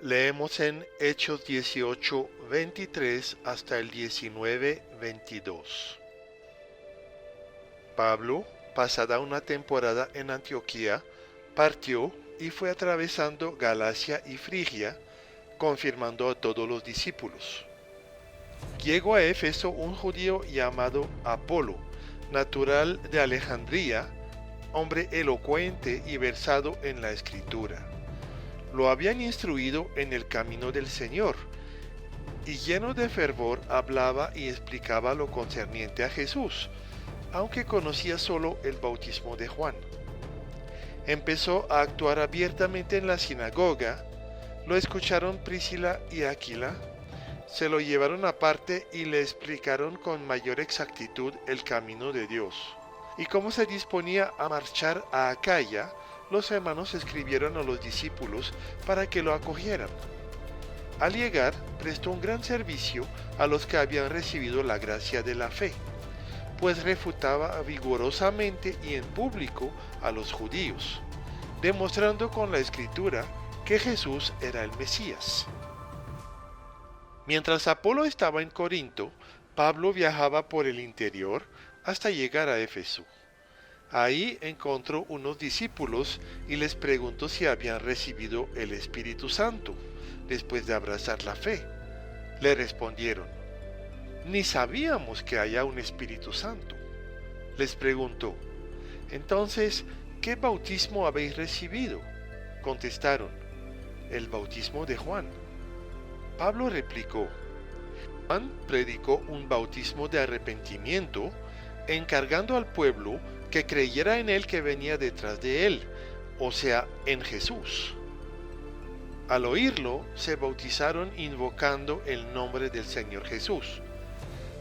Leemos en Hechos 18, 23 hasta el 19, 22. Pablo, pasada una temporada en Antioquía, partió y fue atravesando Galacia y Frigia, confirmando a todos los discípulos. Llegó a Éfeso un judío llamado Apolo, natural de Alejandría, hombre elocuente y versado en la Escritura. Lo habían instruido en el camino del Señor, y lleno de fervor hablaba y explicaba lo concerniente a Jesús, aunque conocía solo el bautismo de Juan. Empezó a actuar abiertamente en la sinagoga, lo escucharon Priscila y Aquila, se lo llevaron aparte y le explicaron con mayor exactitud el camino de Dios. Y como se disponía a marchar a Acaya, los hermanos escribieron a los discípulos para que lo acogieran. Al llegar, prestó un gran servicio a los que habían recibido la gracia de la fe, pues refutaba vigorosamente y en público a los judíos, demostrando con la Escritura que Jesús era el Mesías. Mientras Apolo estaba en Corinto, Pablo viajaba por el interior hasta llegar a Éfeso. Ahí encontró unos discípulos y les preguntó si habían recibido el Espíritu Santo después de abrazar la fe. Le respondieron: ni sabíamos que haya un Espíritu Santo. Les preguntó: entonces, ¿qué bautismo habéis recibido? Contestaron: el bautismo de Juan. Pablo replicó: Juan predicó un bautismo de arrepentimiento, encargando al pueblo que creyera en el que venía detrás de él, o sea, en Jesús. Al oírlo, se bautizaron invocando el nombre del Señor Jesús.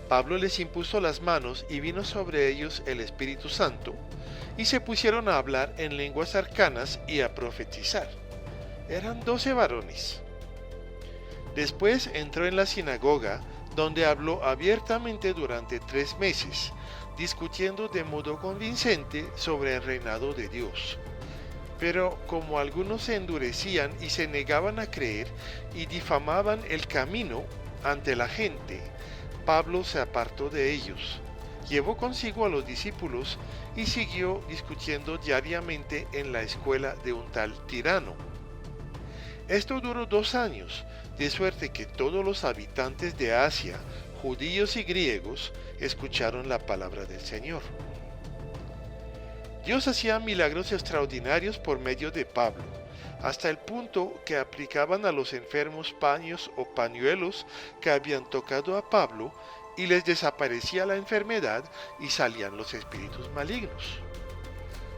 Pablo les impuso las manos y vino sobre ellos el Espíritu Santo, y se pusieron a hablar en lenguas arcanas y a profetizar. Eran 12 varones. Después entró en la sinagoga, donde habló abiertamente durante 3 meses, discutiendo de modo convincente sobre el reinado de Dios. Pero como algunos se endurecían y se negaban a creer y difamaban el camino ante la gente, Pablo se apartó de ellos, llevó consigo a los discípulos y siguió discutiendo diariamente en la escuela de un tal Tirano. Esto duró 2 años, de suerte que todos los habitantes de Asia, judíos y griegos, escucharon la palabra del Señor. Dios hacía milagros extraordinarios por medio de Pablo, hasta el punto que aplicaban a los enfermos paños o pañuelos que habían tocado a Pablo y les desaparecía la enfermedad y salían los espíritus malignos.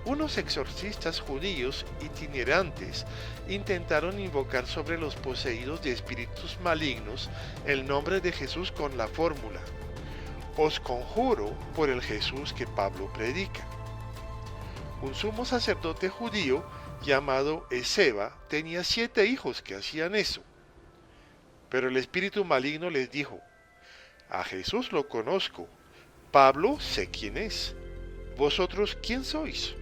Unos exorcistas judíos itinerantes intentaron invocar sobre los poseídos de espíritus malignos el nombre de Jesús con la fórmula: os conjuro por el Jesús que Pablo predica. Un sumo sacerdote judío llamado Esceva tenía 7 hijos que hacían eso. Pero el espíritu maligno les dijo: a Jesús lo conozco, Pablo sé quién es, ¿vosotros quién sois?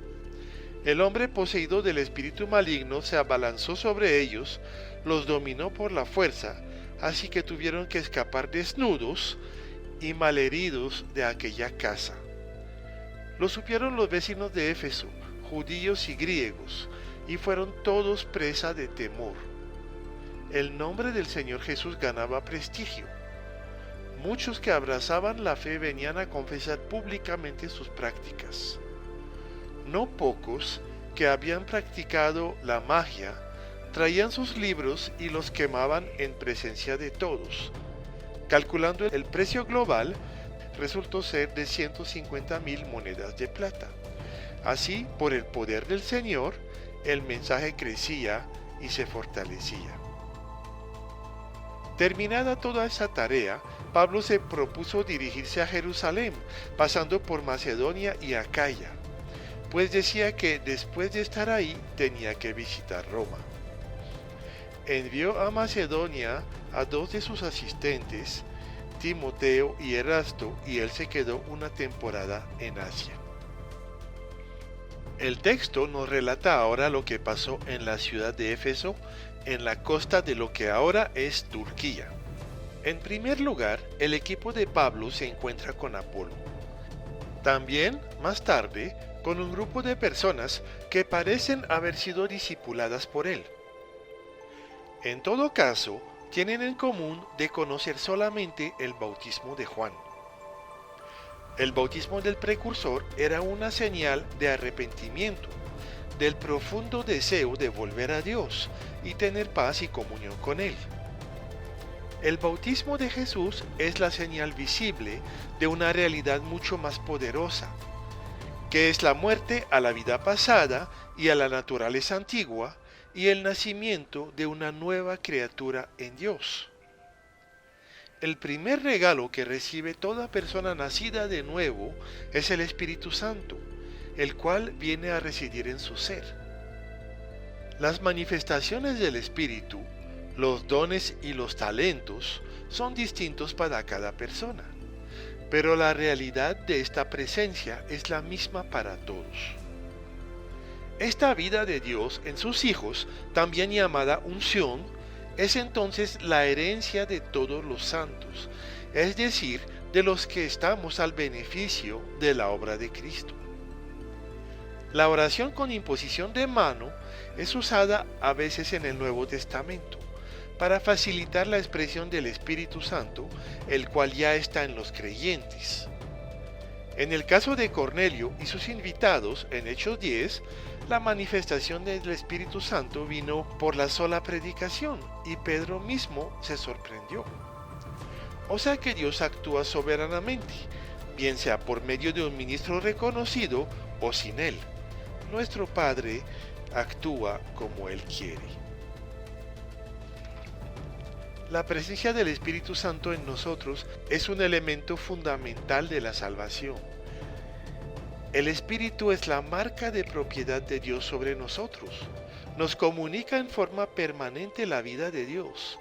El hombre poseído del espíritu maligno se abalanzó sobre ellos, los dominó por la fuerza, así que tuvieron que escapar desnudos y malheridos de aquella casa. Lo supieron los vecinos de Éfeso, judíos y griegos, y fueron todos presa de temor. El nombre del Señor Jesús ganaba prestigio. Muchos que abrazaban la fe venían a confesar públicamente sus prácticas. No pocos que habían practicado la magia traían sus libros y los quemaban en presencia de todos. Calculando el precio global, resultó ser de 150,000 monedas de plata. Así, por el poder del Señor, el mensaje crecía y se fortalecía. Terminada toda esa tarea, Pablo se propuso dirigirse a Jerusalén, pasando por Macedonia y Acaya, pues decía que después de estar ahí tenía que visitar Roma. Envió a Macedonia a 2 de sus asistentes, Timoteo y Erasto, y él se quedó una temporada en Asia. El texto nos relata ahora lo que pasó en la ciudad de Éfeso en la costa de lo que ahora es Turquía. En primer lugar, el equipo de Pablo se encuentra con Apolo. También, más tarde, con un grupo de personas que parecen haber sido discipuladas por él. En todo caso, tienen en común de conocer solamente el bautismo de Juan. El bautismo del precursor era una señal de arrepentimiento, del profundo deseo de volver a Dios y tener paz y comunión con Él. El bautismo de Jesús es la señal visible de una realidad mucho más poderosa, que es la muerte a la vida pasada y a la naturaleza antigua y el nacimiento de una nueva criatura en Dios. El primer regalo que recibe toda persona nacida de nuevo es el Espíritu Santo, el cual viene a residir en su ser. Las manifestaciones del Espíritu, los dones y los talentos son distintos para cada persona, pero la realidad de esta presencia es la misma para todos. Esta vida de Dios en sus hijos, también llamada unción, es entonces la herencia de todos los santos, es decir, de los que estamos al beneficio de la obra de Cristo. La oración con imposición de mano es usada a veces en el Nuevo Testamento para facilitar la expresión del Espíritu Santo, el cual ya está en los creyentes. En el caso de Cornelio y sus invitados, en Hechos 10, la manifestación del Espíritu Santo vino por la sola predicación y Pedro mismo se sorprendió. O sea que Dios actúa soberanamente, bien sea por medio de un ministro reconocido o sin él. Nuestro Padre actúa como Él quiere. La presencia del Espíritu Santo en nosotros es un elemento fundamental de la salvación. El Espíritu es la marca de propiedad de Dios sobre nosotros. Nos comunica en forma permanente la vida de Dios.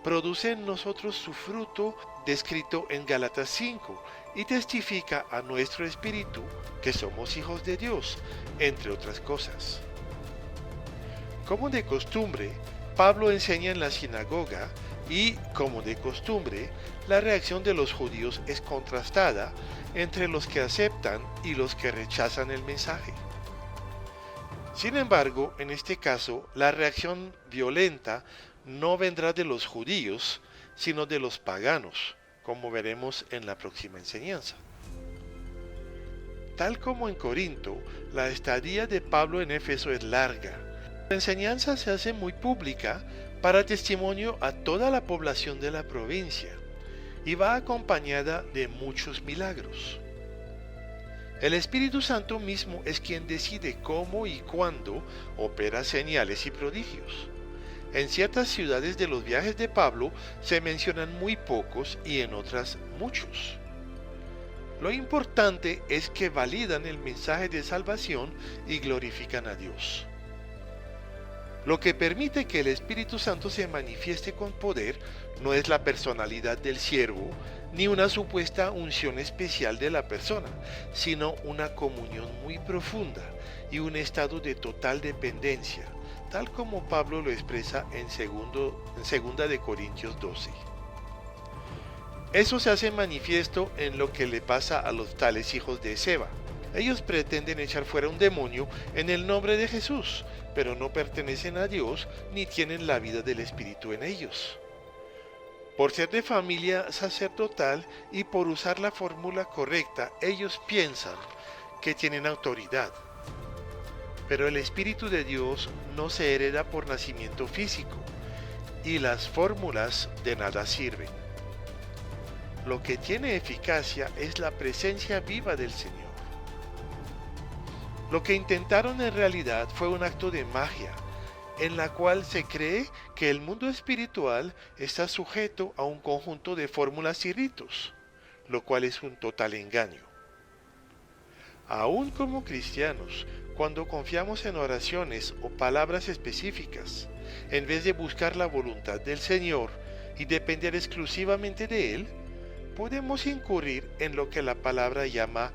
Produce en nosotros su fruto descrito en Gálatas 5 y testifica a nuestro espíritu que somos hijos de Dios, entre otras cosas. Como de costumbre, Pablo enseña en la sinagoga y, como de costumbre, la reacción de los judíos es contrastada entre los que aceptan y los que rechazan el mensaje. Sin embargo, en este caso, la reacción violenta no vendrá de los judíos, sino de los paganos, como veremos en la próxima enseñanza. Tal como en Corinto, la estadía de Pablo en Éfeso es larga. La enseñanza se hace muy pública para testimonio a toda la población de la provincia y va acompañada de muchos milagros. El Espíritu Santo mismo es quien decide cómo y cuándo opera señales y prodigios. En ciertas ciudades de los viajes de Pablo se mencionan muy pocos y en otras muchos. Lo importante es que validan el mensaje de salvación y glorifican a Dios. Lo que permite que el Espíritu Santo se manifieste con poder no es la personalidad del siervo, ni una supuesta unción especial de la persona, sino una comunión muy profunda y un estado de total dependencia, tal como Pablo lo expresa en 2 de Corintios 12. Eso se hace manifiesto en lo que le pasa a los tales hijos de Seba. Ellos pretenden echar fuera un demonio en el nombre de Jesús, pero no pertenecen a Dios ni tienen la vida del Espíritu en ellos. Por ser de familia sacerdotal y por usar la fórmula correcta, ellos piensan que tienen autoridad. Pero el Espíritu de Dios no se hereda por nacimiento físico, y las fórmulas de nada sirven. Lo que tiene eficacia es la presencia viva del Señor. Lo que intentaron en realidad fue un acto de magia, en la cual se cree que el mundo espiritual está sujeto a un conjunto de fórmulas y ritos, lo cual es un total engaño. Aún como cristianos, cuando confiamos en oraciones o palabras específicas, en vez de buscar la voluntad del Señor y depender exclusivamente de Él, podemos incurrir en lo que la palabra llama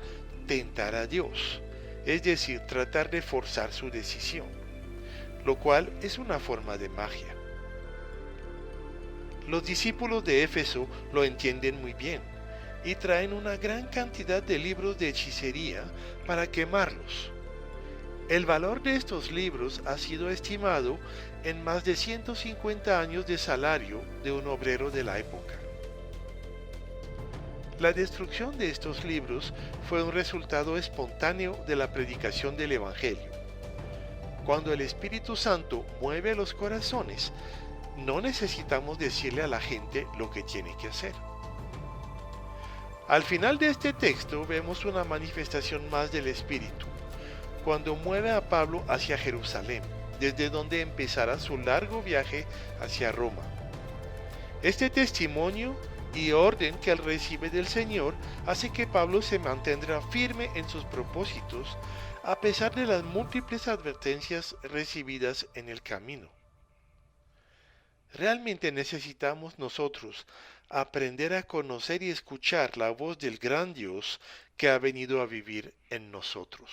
tentar a Dios, es decir, tratar de forzar su decisión, lo cual es una forma de magia. Los discípulos de Éfeso lo entienden muy bien y traen una gran cantidad de libros de hechicería para quemarlos. El valor de estos libros ha sido estimado en más de 150 años de salario de un obrero de la época. La destrucción de estos libros fue un resultado espontáneo de la predicación del Evangelio. Cuando el Espíritu Santo mueve los corazones, no necesitamos decirle a la gente lo que tiene que hacer. Al final de este texto vemos una manifestación más del Espíritu, cuando mueve a Pablo hacia Jerusalén, desde donde empezará su largo viaje hacia Roma. Este testimonio y orden que él recibe del Señor hace que Pablo se mantendrá firme en sus propósitos a pesar de las múltiples advertencias recibidas en el camino. Realmente necesitamos nosotros aprender a conocer y escuchar la voz del gran Dios que ha venido a vivir en nosotros.